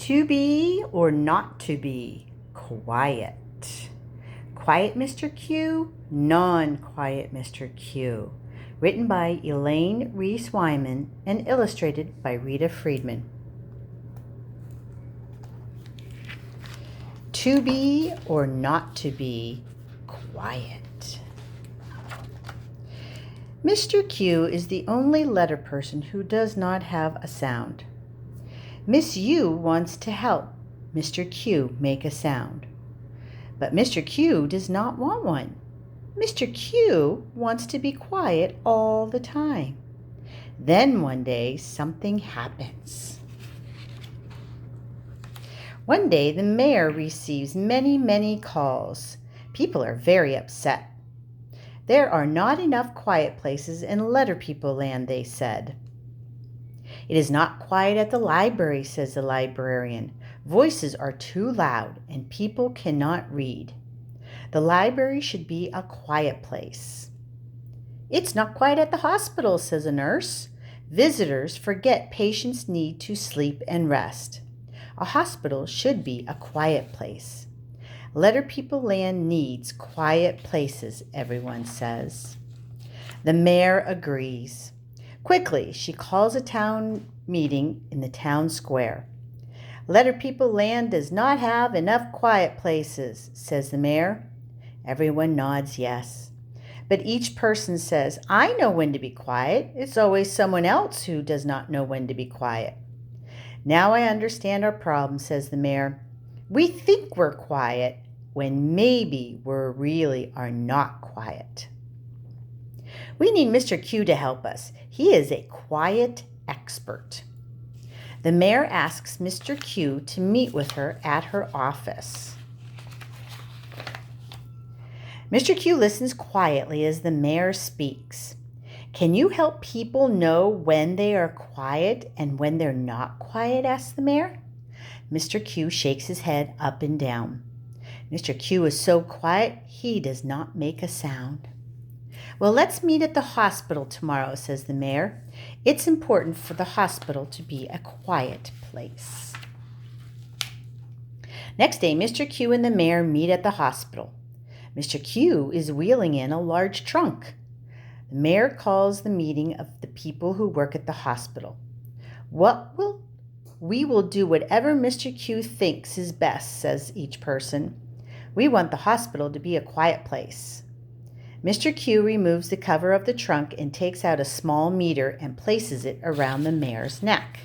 To be or not to be? Quiet. Quiet Mr. Q, Non-Quiet Mr. Q. Written by Elaine Reese Wyman and illustrated by Rita Friedman. To be or not to be? Quiet. Mr. Q is the only letter person who does not have a sound. Miss U wants to help Mr. Q make a sound. But Mr. Q does not want one. Mr. Q wants to be quiet all the time. Then one day something happens. One day the mayor receives many calls. People are very upset. There are not enough quiet places in letter people land, they said. It is not quiet at the library, says the librarian. Voices are too loud and people cannot read. The library should be a quiet place. It's not quiet at the hospital, says a nurse. Visitors forget patients need to sleep and rest. A hospital should be a quiet place. Letter people land needs quiet places, everyone says. The mayor agrees. Quickly, she calls a town meeting in the town square. Letter people land does not have enough quiet places, says the mayor. Everyone nods yes. But each person says, I know when to be quiet. It's always someone else who does not know when to be quiet. Now I understand our problem, says the mayor. We think we're quiet when maybe we really are not quiet. We need Mr. Q to help us. He is a quiet expert. The mayor asks Mr. Q to meet with her at her office. Mr. Q listens quietly as the mayor speaks. Can you help people know when they are quiet and when they're not quiet? Asks the mayor. Mr. Q shakes his head up and down. Mr. Q is so quiet, he does not make a sound. Well, let's meet at the hospital tomorrow, says the mayor. It's important for the hospital to be a quiet place. Next day, Mr. Q and the mayor meet at the hospital. Mr. Q is wheeling in a large trunk. The mayor calls the meeting of the people who work at the hospital. We will do whatever Mr. Q thinks is best, says each person. We want the hospital to be a quiet place. Mr. Q removes the cover of the trunk and takes out a small meter and places it around the mayor's neck.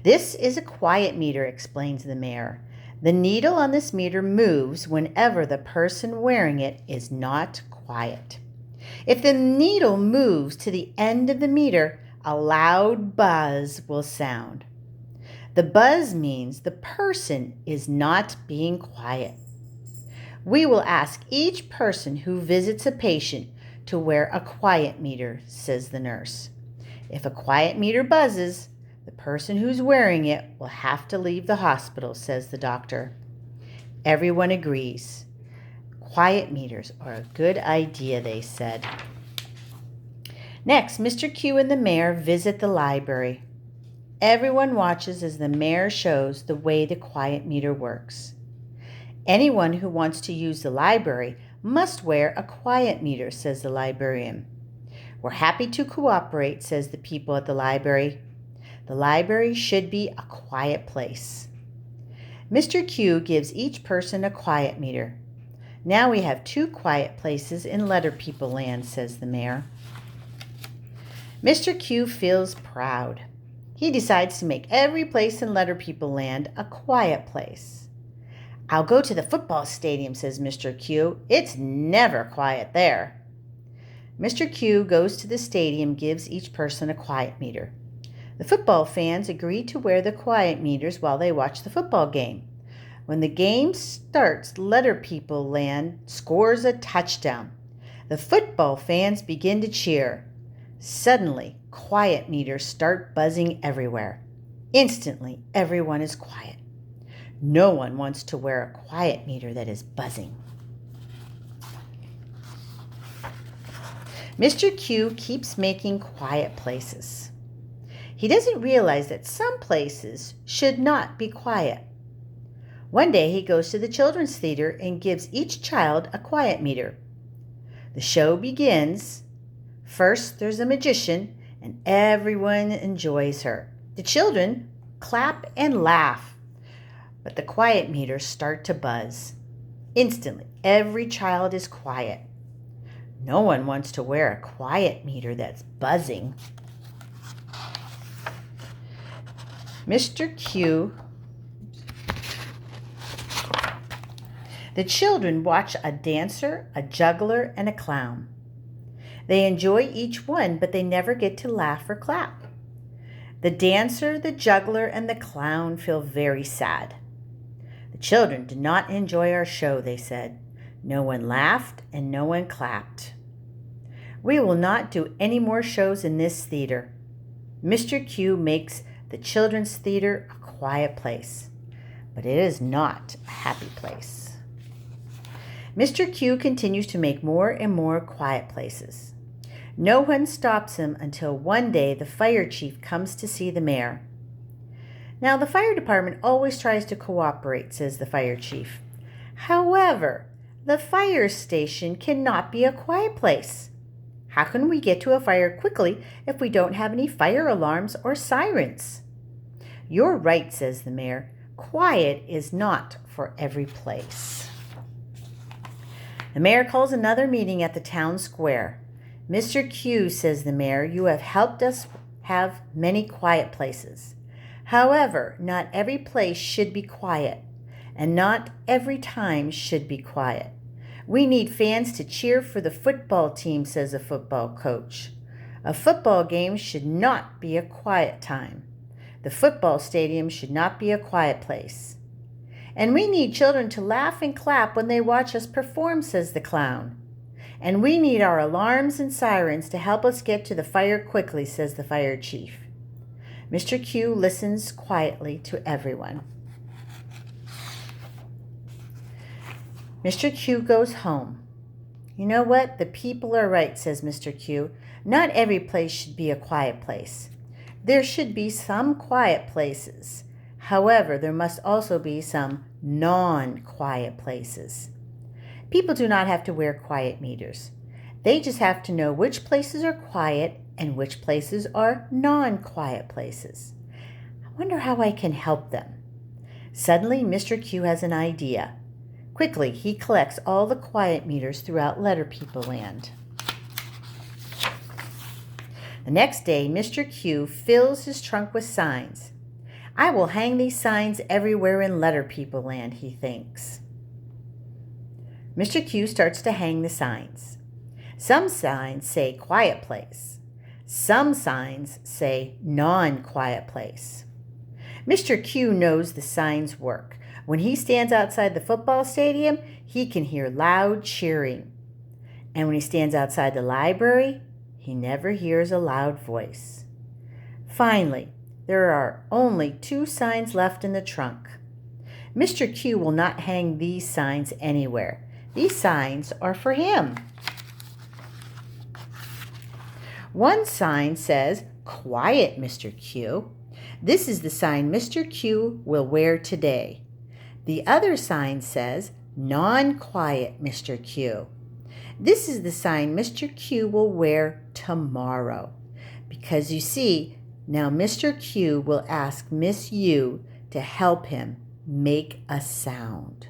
This is a quiet meter, explains the mayor. The needle on this meter moves whenever the person wearing it is not quiet. If the needle moves to the end of the meter, a loud buzz will sound. The buzz means the person is not being quiet. We will ask each person who visits a patient to wear a quiet meter, says the nurse. If a quiet meter buzzes, the person who's wearing it will have to leave the hospital, says the doctor. Everyone agrees. Quiet meters are a good idea, they said. Next, Mr. Q and the mayor visit the library. Everyone watches as the mayor shows the way the quiet meter works. Anyone who wants to use the library must wear a quiet meter, says the librarian. We're happy to cooperate, says the people at the library. The library should be a quiet place. Mr. Q gives each person a quiet meter. Now we have 2 quiet places in letter people land, says the mayor. Mr. Q feels proud. He decides to make every place in letter people land a quiet place. I'll go to the football stadium, says Mr. Q. It's never quiet there. Mr. Q goes to the stadium, gives each person a quiet meter. The football fans agree to wear the quiet meters while they watch the football game. When the game starts, letter people land scores a touchdown. The football fans begin to cheer. Suddenly, quiet meters start buzzing everywhere. Instantly, everyone is quiet. No one wants to wear a quiet meter that is buzzing. Mr. Q keeps making quiet places. He doesn't realize that some places should not be quiet. One day he goes to the children's theater and gives each child a quiet meter. The show begins. First, there's a magician, and everyone enjoys her. The children clap and laugh, but the quiet meters start to buzz. Instantly, every child is quiet. No one wants to wear a quiet meter that's buzzing. Mr. Q. The children watch a dancer, a juggler, and a clown. They enjoy each one, but they never get to laugh or clap. The dancer, the juggler, and the clown feel very sad. The children did not enjoy our show, they said. No one laughed and no one clapped. We will not do any more shows in this theater. Mr. Q makes the children's theater a quiet place, but it is not a happy place. Mr. Q continues to make more and more quiet places. No one stops him until one day the fire chief comes to see the mayor. Now, the fire department always tries to cooperate, says the fire chief. However, the fire station cannot be a quiet place. How can we get to a fire quickly if we don't have any fire alarms or sirens? You're right, says the mayor. Quiet is not for every place. The mayor calls another meeting at the town square. Mr. Q, says the mayor, you have helped us have many quiet places. However, not every place should be quiet, and not every time should be quiet. We need fans to cheer for the football team, says a football coach. A football game should not be a quiet time. The football stadium should not be a quiet place. And we need children to laugh and clap when they watch us perform, says the clown. And we need our alarms and sirens to help us get to the fire quickly, says the fire chief. Mr. Q listens quietly to everyone. Mr. Q goes home. You know what? The people are right, says Mr. Q. Not every place should be a quiet place. There should be some quiet places. However, there must also be some non-quiet places. People do not have to wear quiet meters. They just have to know which places are quiet and which places are non-quiet places. I wonder how I can help them. Suddenly, Mr. Q has an idea. Quickly, he collects all the quiet meters throughout Letter People Land. The next day, Mr. Q fills his trunk with signs. I will hang these signs everywhere in Letter People Land, he thinks. Mr. Q starts to hang the signs. Some signs say quiet place. Some signs say non-quiet place. Mr. Q knows the signs work. When he stands outside the football stadium, he can hear loud cheering. And when he stands outside the library, he never hears a loud voice. Finally, there are only 2 signs left in the trunk. Mr. Q will not hang these signs anywhere. These signs are for him. One sign says, Quiet, Mr. Q. This is the sign Mr. Q will wear today. The other sign says, Non-quiet, Mr. Q. This is the sign Mr. Q will wear tomorrow. Because you see, now Mr. Q will ask Miss U to help him make a sound.